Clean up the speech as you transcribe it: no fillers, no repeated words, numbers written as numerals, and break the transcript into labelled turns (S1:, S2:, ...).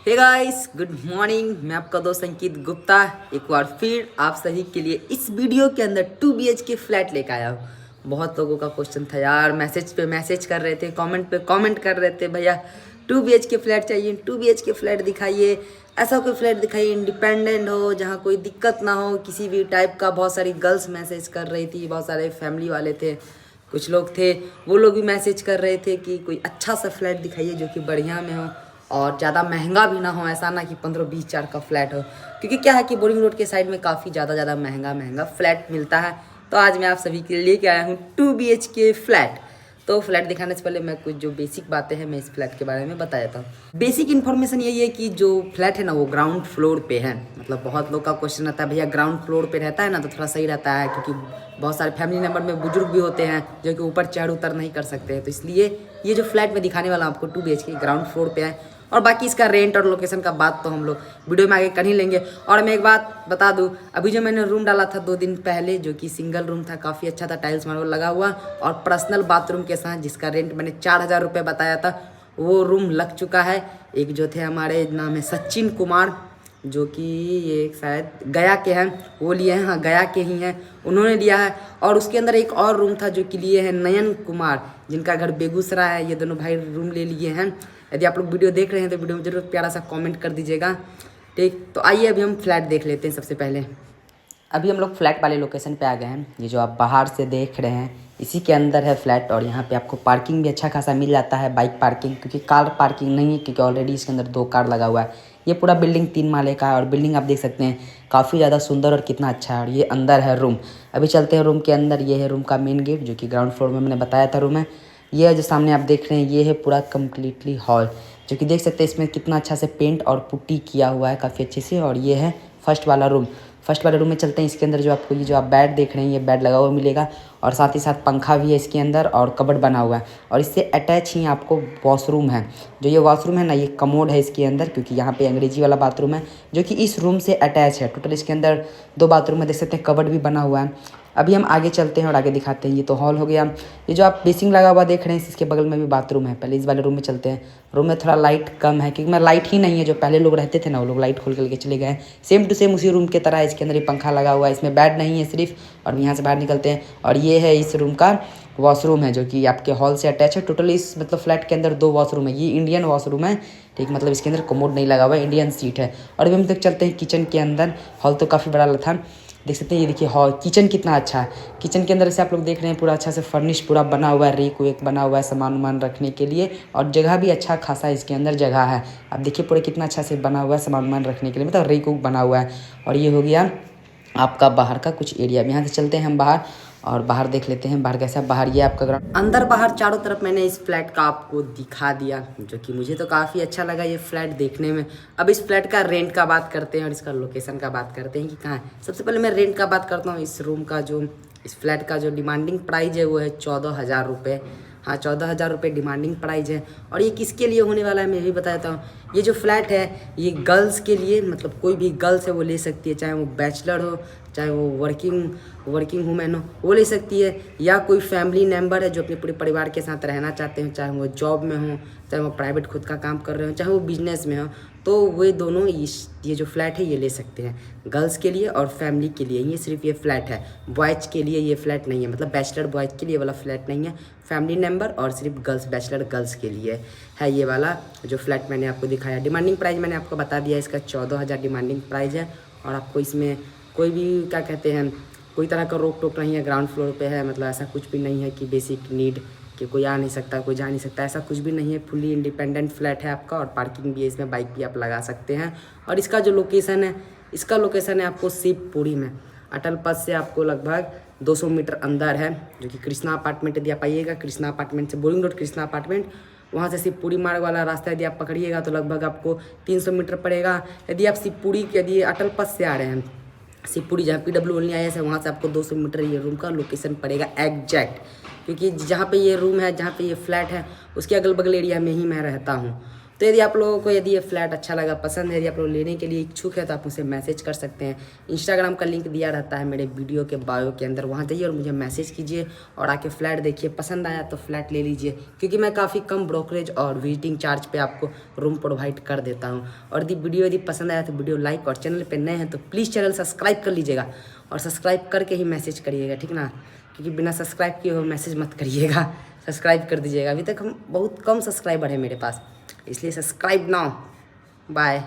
S1: Hey guys, good morning. मैं आपका दोस्त अंकित गुप्ता एक बार फिर आप सभी के लिए इस वीडियो के अंदर 2 BHK फ्लैट लेकर आया हूँ। बहुत लोगों का क्वेश्चन था यार, मैसेज पे मैसेज कर रहे थे, कमेंट पे कमेंट कर रहे थे, भैया 2 BHK फ्लैट चाहिए, 2 BHK फ्लैट दिखाइए, ऐसा कोई फ्लैट दिखाइए इंडिपेंडेंट हो, जहाँ कोई दिक्कत ना हो किसी भी टाइप का। बहुत सारी गर्ल्स मैसेज कर रही थी, बहुत सारे फैमिली वाले थे, कुछ लोग थे वो लोग भी मैसेज कर रहे थे कि कोई अच्छा सा फ्लैट दिखाइए जो कि बढ़िया में हो और ज़्यादा महंगा भी ना हो। ऐसा ना कि 15-20 हज़ार का फ्लैट हो, क्योंकि क्या है कि बोरिंग रोड के साइड में काफ़ी ज़्यादा महंगा फ्लैट मिलता है। तो आज मैं आप सभी के लिए लेके आया हूँ 2 BHK फ्लैट। तो फ्लैट दिखाने से पहले मैं कुछ जो बेसिक बातें हैं मैं इस फ्लैट के बारे में बता देता हूँ। बेसिक इन्फॉर्मेशन यही है कि जो फ्लैट है ना वो ग्राउंड फ्लोर पे है। मतलब बहुत लोग का क्वेश्चन रहता है भैया ग्राउंड फ्लोर पे रहता है ना तो थोड़ा सही रहता है, क्योंकि बहुत सारे फैमिली मेम्बर में बुजुर्ग भी होते हैं जो कि ऊपर चढ़ उतर नहीं कर सकते हैं। तो इसलिए ये जो फ्लैट में दिखाने वाला आपको 2 BHK ग्राउंड फ्लोर पे है। और बाकी इसका रेंट और लोकेशन का बात तो हम लोग वीडियो में आगे कर ही लेंगे। और मैं एक बात बता दूं, अभी जो मैंने रूम डाला था 2 दिन पहले जो कि सिंगल रूम था, काफ़ी अच्छा था, टाइल्स मार्बल लगा हुआ और पर्सनल बाथरूम के साथ, जिसका रेंट मैंने 4,000 रुपये बताया था, वो रूम लग चुका है। एक जो थे हमारे नाम है सचिन कुमार, जो कि ये शायद गया के हैं, वो लिए हैं, हाँ गया के ही हैं, उन्होंने लिया है। और उसके अंदर एक और रूम था जो कि लिए हैं नयन कुमार, जिनका घर बेगूसराय है। ये दोनों भाई रूम ले लिए हैं। यदि आप लोग वीडियो देख रहे हैं तो वीडियो में जरूर प्यारा सा कमेंट कर दीजिएगा, ठीक। तो आइए अभी हम फ्लैट देख लेते हैं। सबसे पहले अभी हम लोग फ्लैट वाले लोकेशन पे आ गए हैं। ये जो आप बाहर से देख रहे हैं इसी के अंदर है फ्लैट। और यहाँ पे आपको पार्किंग भी अच्छा खासा मिल जाता है, बाइक पार्किंग, क्योंकि कार पार्किंग नहीं है, क्योंकि ऑलरेडी इसके अंदर 2 कार लगा हुआ है। ये पूरा बिल्डिंग 3 माले का है और बिल्डिंग आप देख सकते हैं काफ़ी ज़्यादा सुंदर और कितना अच्छा है। और ये अंदर है रूम। अभी चलते हैं रूम के अंदर। ये है रूम का मेन गेट, जो कि ग्राउंड फ्लोर में मैंने बताया था रूम है। ये जो सामने आप देख रहे हैं ये है पूरा कम्प्लीटली हॉल, जो कि देख सकते हैं इसमें कितना अच्छा से पेंट और पुट्टी किया हुआ है काफ़ी अच्छे से। और ये है फर्स्ट वाला रूम। फर्स्ट वाले रूम में चलते हैं। इसके अंदर जो आपको ये जो आप बेड देख रहे हैं ये बेड लगा हुआ मिलेगा, और साथ ही साथ पंखा भी है इसके अंदर और कबर्ड बना हुआ है। और इससे अटैच ही आपको वॉशरूम है। जो ये वॉशरूम है ना ये कमोड है इसके अंदर, क्योंकि यहाँ पे अंग्रेजी वाला बाथरूम है जो कि इस रूम से अटैच है। टोटल इसके अंदर 2 बाथरूम है, देख सकते हैं कबर्ड भी बना हुआ है। अभी हम आगे चलते हैं और आगे दिखाते हैं। ये तो हॉल हो गया। ये जो आप बेसिंग लगा हुआ देख रहे हैं इसके बगल में भी बाथरूम है। पहले इस वाले रूम में चलते हैं। रूम में थोड़ा लाइट कम है, क्योंकि मैं लाइट ही नहीं है। जो पहले लोग रहते थे ना वो लोग लाइट खोल करके चले गए हैं। सेम टू सेम उसी रूम की तरह इसके अंदर ही पंखा लगा हुआ है, इसमें बेड नहीं है सिर्फ। और यहाँ से बाहर निकलते हैं और ये है इस रूम का वॉशरूम है, जो कि आपके हॉल से अटैच है। टोटल इस मतलब फ्लैट के अंदर 2 वॉशरूम है। ये इंडियन वॉशरूम है, ठीक, मतलब इसके अंदर कमोड नहीं लगा हुआ है, इंडियन सीट है। और अभी हम तक चलते हैं किचन के अंदर। हॉल तो काफ़ी बड़ा था, देख सकते हैं। ये देखिए हॉल, किचन कितना अच्छा है। किचन के अंदर से आप लोग देख रहे हैं पूरा अच्छा से फर्निश पूरा बना हुआ है, रेक वेक बना हुआ है सामान वामान रखने के लिए। और जगह भी अच्छा खासा इसके अंदर जगह है। आप देखिए पूरा कितना अच्छा से बना हुआ है सामान वामान रखने के लिए, मतलब रेक वेक बना हुआ है। और ये हो गया आपका बाहर का कुछ एरिया। यहाँ से चलते हैं हम बाहर और बाहर देख लेते हैं बाहर कैसा। बाहर ये आपका ग्राउंड, अंदर बाहर चारों तरफ मैंने इस फ्लैट का आपको दिखा दिया, जो कि मुझे तो काफ़ी अच्छा लगा ये फ्लैट देखने में। अब इस फ्लैट का रेंट का बात करते हैं और इसका लोकेशन का बात करते हैं कि कहाँ है। सबसे पहले मैं रेंट का बात करता हूँ। इस रूम का जो इस फ्लैट का जो डिमांडिंग प्राइस है वो है 14,000 रुपये। हाँ 14,000 रुपये डिमांडिंग प्राइस है। और ये किसके लिए होने वाला है मैं भी बता देता हूँ। ये जो फ्लैट है ये गर्ल्स के लिए, मतलब कोई भी गर्ल्स है वो ले सकती है, चाहे वो बैचलर हो, चाहे वो वर्किंग वूमेन हो वो ले सकती है, या कोई फैमिली मेम्बर है जो अपने पूरे परिवार के साथ रहना चाहते हैं, चाहे वो जॉब में हो, चाहे वो प्राइवेट खुद का काम कर रहे हो, चाहे वो बिजनेस में हो, तो वे दोनों ये जो फ्लैट है ये ले सकते हैं। गर्ल्स के लिए और फैमिली के लिए ये सिर्फ ये फ्लैट है। बॉयज़ के लिए ये फ्लैट नहीं है, मतलब बैचलर बॉयज़ के लिए वाला फ्लैट नहीं है। फैमिली मेम्बर और सिर्फ गर्ल्स, बैचलर गर्ल्स के लिए है ये वाला जो फ्लैट मैंने आपको दिखाया। डिमांडिंग प्राइस मैंने आपको बता दिया, इसका 14,000 डिमांडिंग प्राइस है। और आपको इसमें कोई भी क्या कहते हैं कोई तरह का रोक टोक नहीं है। ग्राउंड फ्लोर पे है, मतलब ऐसा कुछ भी नहीं है कि बेसिक नीड कि कोई आ नहीं सकता कोई जा नहीं सकता, ऐसा कुछ भी नहीं है। फुली इंडिपेंडेंट फ्लैट है आपका। और पार्किंग भी है इसमें, बाइक भी आप लगा सकते हैं। और इसका जो लोकेशन है, इसका लोकेशन है आपको शिवपुरी में। अटल पथ से आपको लगभग 200 मीटर अंदर है, जो कि कृष्णा अपार्टमेंट यदि आप आइएगा, कृष्णा अपार्टमेंट से बोरिंग रोड कृष्णा अपार्टमेंट, वहाँ से शिवपुरी मार्ग वाला रास्ता यदि आप पकड़िएगा तो लगभग आपको 300 मीटर पड़ेगा। यदि आप शिवपुरी यदि अटल पथ से आ रहे हैं, शिवपुरी जहाँ PWIS है वहाँ से आपको 200 मीटर ये रूम का लोकेशन पड़ेगा एग्जैक्ट। क्योंकि जहाँ पे ये रूम है, जहाँ पे ये फ्लैट है, उसके अगल बगल एरिया में ही मैं रहता हूँ। तो यदि आप लोगों को यदि ये फ्लैट अच्छा लगा, पसंद है, यदि आप लोग लेने के लिए इच्छुक है तो आप मुझे मैसेज कर सकते हैं। इंस्टाग्राम का लिंक दिया रहता है मेरे वीडियो के बायो के अंदर, वहाँ जाइए और मुझे मैसेज कीजिए और आके फ्लैट देखिए, पसंद आया तो फ्लैट ले लीजिए, क्योंकि मैं काफ़ी कम ब्रोकरेज और विजिटिंग चार्ज पे आपको रूम प्रोवाइड कर देता हूँ। और यदि वीडियो यदि पसंद आया तो वीडियो लाइक, और चैनल पर नए हैं तो प्लीज़ चैनल सब्सक्राइब कर लीजिएगा, और सब्सक्राइब करके ही मैसेज करिएगा, ठीक ना, क्योंकि बिना सब्सक्राइब किए हुए मैसेज मत करिएगा, सब्सक्राइब कर दीजिएगा। अभी तक हम बहुत कम सब्सक्राइबर है मेरे पास, इसलिए सब्सक्राइब नाउ। बाय।